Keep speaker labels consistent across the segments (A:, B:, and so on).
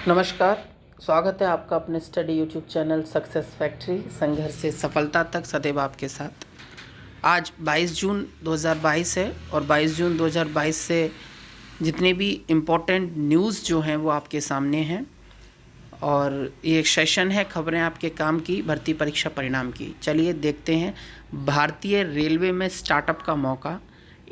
A: नमस्कार। स्वागत है आपका अपने study YouTube channel success factory, संघर्ष से सफलता तक सदैव आपके साथ। आज 22 जून 2022 है और 22 जून 2022 से जितने भी इम्पोर्टेंट न्यूज़ जो हैं वो आपके सामने हैं और ये एक सेशन है खबरें आपके काम की, भर्ती परीक्षा परिणाम की। चलिए देखते हैं। भारतीय रेलवे में स्टार्टअप का मौका,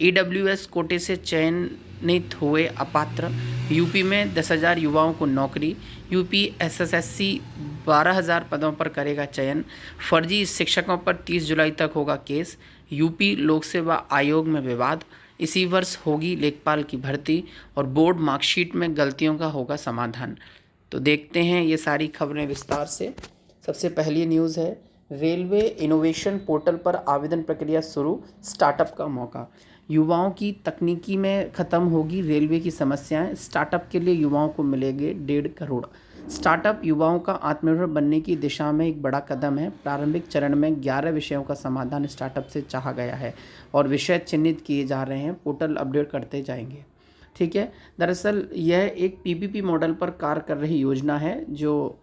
A: EWS कोटे से चयनित हुए अपात्र, यूपी में 10,000 युवाओं को नौकरी, यूपी SSSC 12,000 पदों पर करेगा चयन, फर्जी शिक्षकों पर 30 जुलाई तक होगा केस, यूपी लोक सेवा आयोग में विवाद, इसी वर्ष होगी लेखपाल की भर्ती और बोर्ड मार्कशीट में गलतियों का होगा समाधान। तो देखते हैं ये सारी खबरें विस्तार से। सबसे पहली न्यूज़ है, रेलवे इनोवेशन पोर्टल पर आवेदन प्रक्रिया शुरू, स्टार्टअप का मौका। युवाओं की तकनीकी में ख़त्म होगी रेलवे की समस्याएं, स्टार्टअप के लिए युवाओं को मिलेंगे 1.5 करोड़। स्टार्टअप युवाओं का आत्मनिर्भर बनने की दिशा में एक बड़ा कदम है। प्रारंभिक चरण में 11 विषयों का समाधान स्टार्टअप से चाहा गया है और विषय चिन्हित किए जा रहे हैं। पोर्टल अपडेट करते जाएंगे। ठीक है। दरअसल यह एक PPP मॉडल पर कार्य कर रही योजना है। जो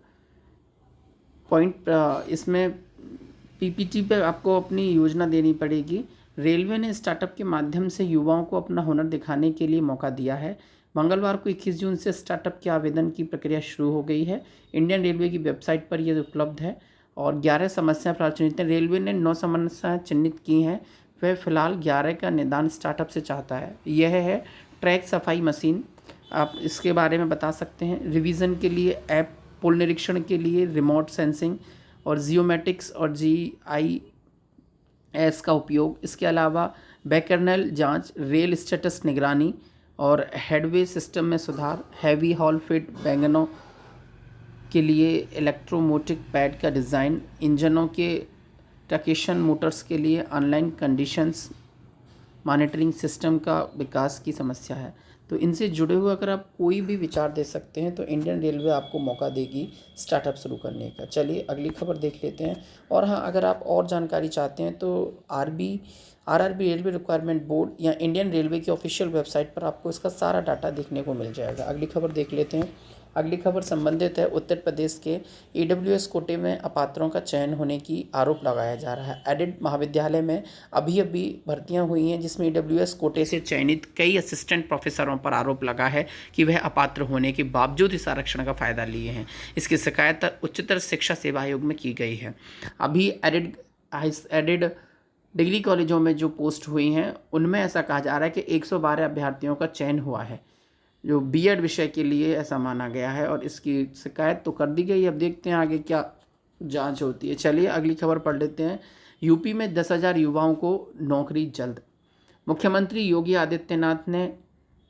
A: पॉइंट इसमें PPT पे आपको अपनी योजना देनी पड़ेगी। रेलवे ने स्टार्टअप के माध्यम से युवाओं को अपना हुनर दिखाने के लिए मौका दिया है। मंगलवार को 21 जून से स्टार्टअप के आवेदन की प्रक्रिया शुरू हो गई है। इंडियन रेलवे की वेबसाइट पर यह उपलब्ध है और 11 समस्याएं प्राचीनित हैं। रेलवे ने 9 समस्याएं चिन्हित की हैं। वह फिलहाल 11 का निदान स्टार्टअप से चाहता है। यह है ट्रैक सफाई मशीन, आप इसके बारे में बता सकते हैं। रिवीजन के लिए ऐप, पुल निरीक्षण के लिए रिमोट सेंसिंग और जियोमेटिक्स और GIS का उपयोग। इसके अलावा बैकर्नल जांच, रेल स्टेटस निगरानी और हेडवे सिस्टम में सुधार। हैवी हॉल फिट वैगनों के लिए इलेक्ट्रोमोटिक पैड का डिज़ाइन। इंजनों के ट्रैक्शन मोटर्स के लिए ऑनलाइन कंडीशंस मॉनिटरिंग सिस्टम का विकास की समस्या है। तो इनसे जुड़े हुए अगर आप कोई भी विचार दे सकते हैं तो इंडियन रेलवे आपको मौका देगी स्टार्टअप शुरू करने का। चलिए अगली खबर देख लेते हैं। और हाँ, अगर आप और जानकारी चाहते हैं तो RRB रेलवे रिक्वायरमेंट बोर्ड या इंडियन रेलवे की ऑफिशियल वेबसाइट पर आपको इसका सारा डाटा देखने को मिल जाएगा। अगली खबर देख लेते हैं। अगली खबर संबंधित है उत्तर प्रदेश के EWS कोटे में अपात्रों का चयन होने की आरोप लगाया जा रहा है। एडिड महाविद्यालय में अभी भर्तियां हुई हैं जिसमें EWS कोटे से चयनित कई असिस्टेंट प्रोफेसरों पर आरोप लगा है कि वह अपात्र होने के बावजूद इस आरक्षण का फ़ायदा लिए हैं। इसकी शिकायत उच्चतर शिक्षा सेवा आयोग में की गई है। अभी एडिड डिग्री कॉलेजों में जो पोस्ट हुई हैं उनमें ऐसा कहा जा रहा है कि 112 अभ्यर्थियों का चयन हुआ है जो BEd विषय के लिए, ऐसा माना गया है और इसकी शिकायत तो कर दी गई। अब देखते हैं आगे क्या जांच होती है। चलिए अगली खबर पढ़ लेते हैं। यूपी में 10,000 युवाओं को नौकरी जल्द। मुख्यमंत्री योगी आदित्यनाथ ने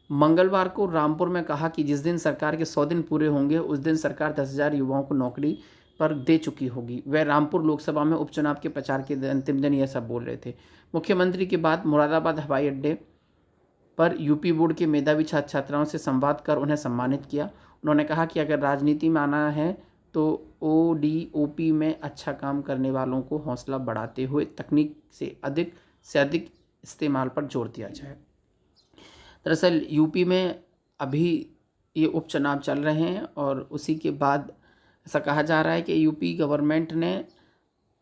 A: मंगलवार को रामपुर में कहा कि जिस दिन सरकार के 100 दिन पूरे होंगे उस दिन सरकार 10,000 युवाओं को नौकरी पर दे चुकी होगी। वह रामपुर लोकसभा में उपचुनाव के प्रचार के अंतिम दिन यह सब बोल रहे थे। मुख्यमंत्री की बात मुरादाबाद हवाई अड्डे पर यूपी बोर्ड के मेधावी छात्र छात्राओं से संवाद कर उन्हें सम्मानित किया। उन्होंने कहा कि अगर राजनीति में आना है तो ODOP में अच्छा काम करने वालों को हौसला बढ़ाते हुए तकनीक से अधिक इस्तेमाल पर जोर दिया जाए। दरअसल यूपी में अभी ये उपचुनाव चल रहे हैं और उसी के बाद ऐसा कहा जा रहा है कि यूपी गवर्नमेंट ने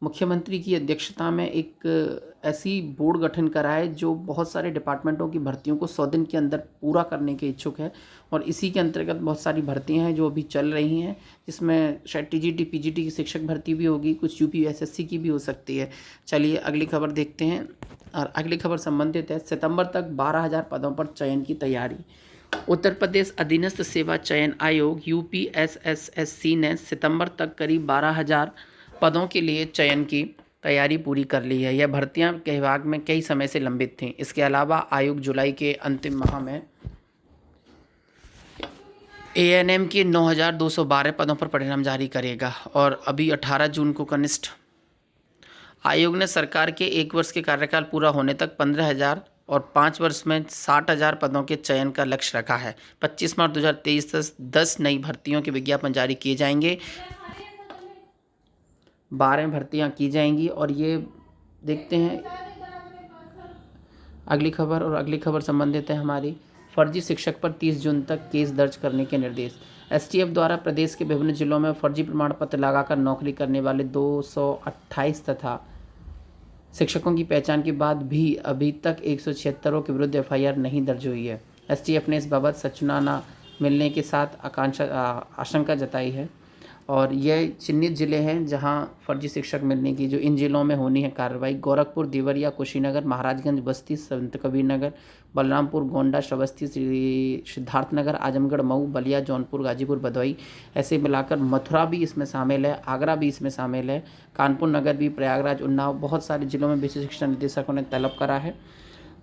A: मुख्यमंत्री की अध्यक्षता में एक ऐसी बोर्ड गठन करा है जो बहुत सारे डिपार्टमेंटों की भर्तियों को 100 दिन के अंदर पूरा करने के इच्छुक है और इसी के अंतर्गत बहुत सारी भर्तियां हैं जो अभी चल रही हैं, जिसमें शायद TGT PGT की शिक्षक भर्ती भी होगी, कुछ UP SSC की भी हो सकती है। चलिए अगली खबर देखते हैं और अगली खबर संबंधित है सितंबर तक 12,000 पदों पर चयन की तैयारी। उत्तर प्रदेश अधीनस्थ सेवा चयन आयोग UPSSSC ने सितंबर तक करीब 12,000 पदों के लिए चयन की तैयारी पूरी कर ली है। यह भर्तियां विभाग में कई समय से लंबित थीं। इसके अलावा आयोग जुलाई के अंतिम माह में ANM के 9,212 पदों पर परिणाम जारी करेगा और अभी 18 जून को कनिष्ठ आयोग ने सरकार के 1 वर्ष के कार्यकाल पूरा होने तक 15,000 और 5 वर्ष में 60,000 पदों के चयन का लक्ष्य रखा है। 25 मार्च 2023 तक 10 नई भर्तियों के विज्ञापन जारी किए जाएंगे। 12 भर्तियां की जाएंगी और ये देखते हैं अगली खबर। और अगली खबर संबंधित है हमारी फर्जी शिक्षक पर 30 जून तक केस दर्ज करने के निर्देश। एसटीएफ द्वारा प्रदेश के विभिन्न जिलों में फर्जी प्रमाण पत्र लगाकर नौकरी करने वाले 228 तथा शिक्षकों की पहचान के बाद भी अभी तक 176 के विरुद्ध एफआईआर नहीं दर्ज हुई है। एसटीएफ ने इस बाबत सूचना न मिलने के साथ आशंका जताई है और ये चिन्हित ज़िले हैं जहां फर्जी शिक्षक मिलने की जो इन जिलों में होनी है कार्रवाई। गोरखपुर, देवरिया, कुशीनगर, महाराजगंज, बस्ती, संत कबीर नगर, बलरामपुर, गोंडा, श्रावस्ती, सिद्धार्थनगर, आजमगढ़, मऊ, बलिया, जौनपुर, गाजीपुर, भदोही, ऐसे मिलाकर मथुरा भी इसमें शामिल है, आगरा भी इसमें शामिल है, कानपुर नगर भी, प्रयागराज, उन्नाव, बहुत सारे जिलों में विशेष शिक्षा निदेशकों ने तलब करा है।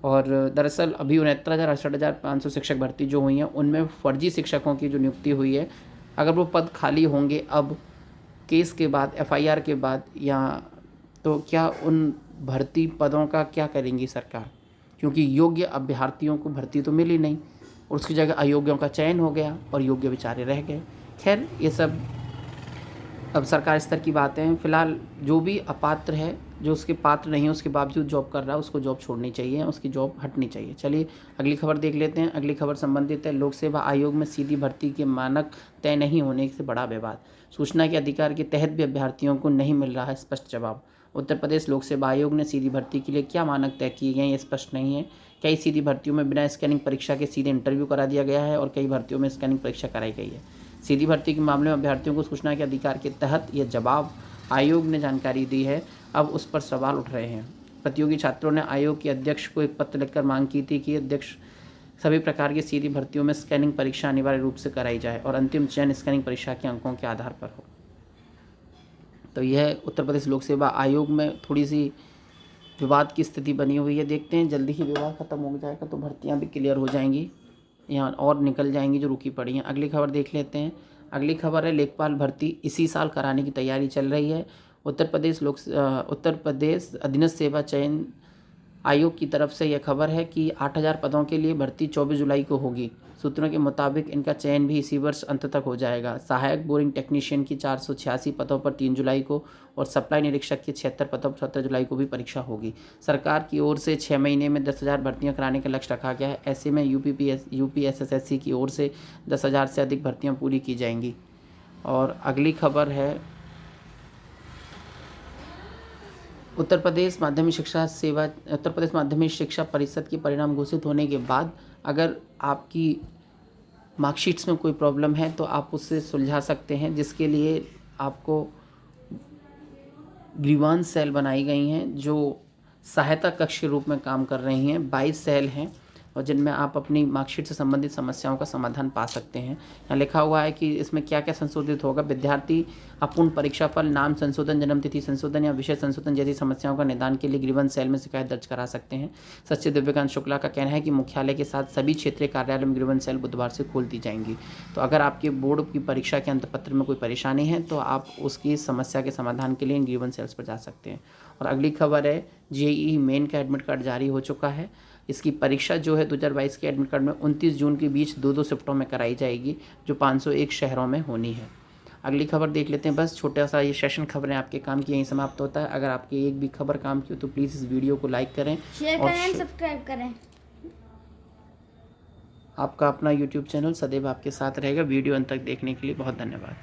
A: और दरअसल अभी 69,000 68,500 शिक्षक भर्ती जो हुई हैं उनमें फर्जी शिक्षकों की जो नियुक्ति हुई है, अगर वो पद खाली होंगे अब केस के बाद, एफआईआर के बाद, या तो क्या उन भर्ती पदों का क्या करेंगी सरकार, क्योंकि योग्य अभ्यर्थियों को भर्ती तो मिली नहीं और उसकी जगह अयोग्यों का चयन हो गया और योग्य बेचारे रह गए। खैर ये सब अब सरकार स्तर की बातें हैं। फिलहाल जो भी अपात्र है, जो उसके पात्र नहीं है, उसके बावजूद जॉब कर रहा है, उसको जॉब छोड़नी चाहिए, उसकी जॉब हटनी चाहिए। चलिए अगली खबर देख लेते हैं। अगली खबर संबंधित है लोक सेवा आयोग में सीधी भर्ती के मानक तय नहीं होने से बड़ा विवाद। सूचना के अधिकार के तहत भी अभ्यर्थियों को नहीं मिल रहा है स्पष्ट जवाब। उत्तर प्रदेश लोक सेवा आयोग ने सीधी भर्ती के लिए क्या मानक तय किए गए हैं ये स्पष्ट नहीं है। कई सीधी भर्तियों में बिना स्कैनिंग परीक्षा के सीधे इंटरव्यू करा दिया गया है और कई भर्तियों में स्कैनिंग परीक्षा कराई गई है। सीधी भर्ती के मामले में अभ्यर्थियों को सूचना के अधिकार के तहत यह जवाब आयोग ने जानकारी दी है, अब उस पर सवाल उठ रहे हैं। प्रतियोगी छात्रों ने आयोग के अध्यक्ष को एक पत्र लिखकर मांग की थी कि अध्यक्ष सभी प्रकार की सीधी भर्तियों में स्कैनिंग परीक्षा अनिवार्य रूप से कराई जाए और अंतिम चयन स्कैनिंग परीक्षा के अंकों के आधार पर हो। तो यह उत्तर प्रदेश लोक सेवा आयोग में थोड़ी सी विवाद की स्थिति बनी हुई है। देखते हैं जल्दी ही विवाद खत्म हो जाएगा तो भर्तियाँ भी क्लियर हो जाएंगी, यहाँ और निकल जाएंगी जो रुकी पड़ी हैं। अगली खबर देख लेते हैं। अगली खबर है लेखपाल भर्ती इसी साल कराने की तैयारी चल रही है। उत्तर प्रदेश अधीनस्थ सेवा चयन आयोग की तरफ से यह खबर है कि 8,000 पदों के लिए भर्ती 24 जुलाई को होगी। सूत्रों के मुताबिक इनका चयन भी इसी वर्ष अंत तक हो जाएगा। सहायक बोरिंग टेक्नीशियन की 486 पदों पर 3 जुलाई को और सप्लाई निरीक्षक की 76 पदों पर 17 जुलाई को भी परीक्षा होगी। सरकार की ओर से 6 महीने में 10,000 भर्तियां कराने का लक्ष्य रखा गया है। ऐसे में यूपीएसएससी की ओर से 10,000 से अधिक भर्तियां पूरी की जाएंगी। और अगली खबर है उत्तर प्रदेश माध्यमिक शिक्षा परिषद के परिणाम घोषित होने के बाद अगर आपकी मार्कशीट्स में कोई प्रॉब्लम है तो आप उससे सुलझा सकते हैं, जिसके लिए आपको ग्रीवांस सेल बनाई गई हैं जो सहायता कक्ष के रूप में काम कर रही हैं। 22 सेल हैं और जिनमें आप अपनी मार्कशीट से संबंधित समस्याओं का समाधान पा सकते हैं। यहाँ लिखा हुआ है कि इसमें क्या क्या संशोधित होगा। विद्यार्थी अपूर्ण परीक्षाफल, नाम संशोधन, जन्मतिथि संशोधन या विषय संशोधन जैसी समस्याओं का निदान के लिए ग्रीवेंस सेल में शिकायत दर्ज करा सकते हैं। सचिव दिव्यकांत शुक्ला का कहना है कि मुख्यालय के साथ सभी क्षेत्रीय कार्यालय में ग्रीवेंस सेल बुधवार से खोल दी जाएंगी। तो अगर आपके बोर्ड की परीक्षा के अंतपत्र में कोई परेशानी है तो आप उसकी समस्या के समाधान के लिए इन ग्रीवेंस सेल्स पर जा सकते हैं। और अगली खबर है जेईई मेन का एडमिट कार्ड जारी हो चुका है। इसकी परीक्षा जो है 2022 के एडमिट कार्ड में 29 जून के बीच 2 शिफ्टों में कराई जाएगी जो 501 शहरों में होनी है। अगली खबर देख लेते हैं। बस छोटा सा ये सेशन खबरें आपके काम की यहीं समाप्त होता है। अगर आपकी एक भी खबर काम की हो तो प्लीज़ इस वीडियो को लाइक करें,
B: शेयर करें, सब्सक्राइब करें।
A: आपका अपना YouTube चैनल सदैव आपके साथ रहेगा। वीडियो अंत तक देखने के लिए बहुत धन्यवाद।